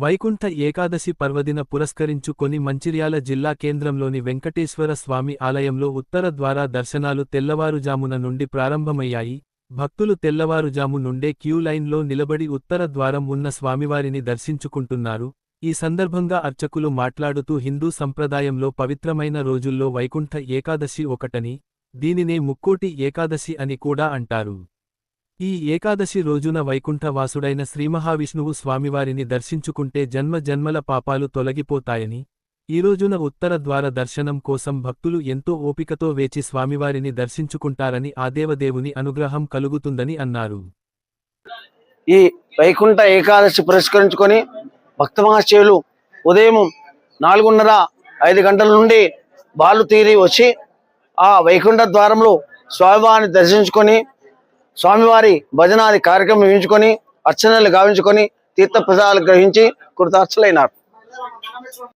వైకుంఠ ఏకాదశి పర్వదిన పురస్కరించుకొని మంచిర్యాల జిల్లా కేంద్రంలోని వెంకటేశ్వర స్వామి ఆలయంలో ఉత్తర ద్వార దర్శనాలు తెల్లవారుజామున నుండి ప్రారంభమయ్యాయి. భక్తులు తెల్లవారుజాము నుండే క్యూ లైన్లో నిలబడి ఉత్తర ద్వారం ఉన్న స్వామివారిని దర్శించుకుంటున్నారు. ఈ సందర్భంగా అర్చకులు మాట్లాడుతూ హిందూ సంప్రదాయంలో పవిత్రమైన రోజుల్లో వైకుంఠ ఏకాదశి ఒకటని, దీనినే ముక్కోటి ఏకాదశి అని కూడా అంటారు. ఈ ఏకాదశి రోజున వైకుంఠవాసుడైన శ్రీమహావిష్ణువు స్వామివారిని దర్శించుకుంటే జన్మ జన్మల పాపాలు తొలగిపోతాయని, ఈ రోజున ఉత్తర ద్వార దర్శనం కోసం భక్తులు ఎంతో ఓపికతో వేచి స్వామివారిని దర్శించుకుంటారని ఆ దేవదేవుని అనుగ్రహం కలుగుతుందని అన్నారు. ఈ వైకుంఠ ఏకాదశి పురస్కరించుకొని భక్తమహాశయులు ఉదయం 4:30-5 గంటల నుండి బాలు తీరి వచ్చి ఆ వైకుంఠ ద్వారంలో స్వామివారిని దర్శించుకొని స్వామివారి భజనాది కార్యక్రమం వించుకొని అర్చనలు గావించుకొని తీర్థప్రసాదాలు గ్రహించి కృతార్థులైనారు.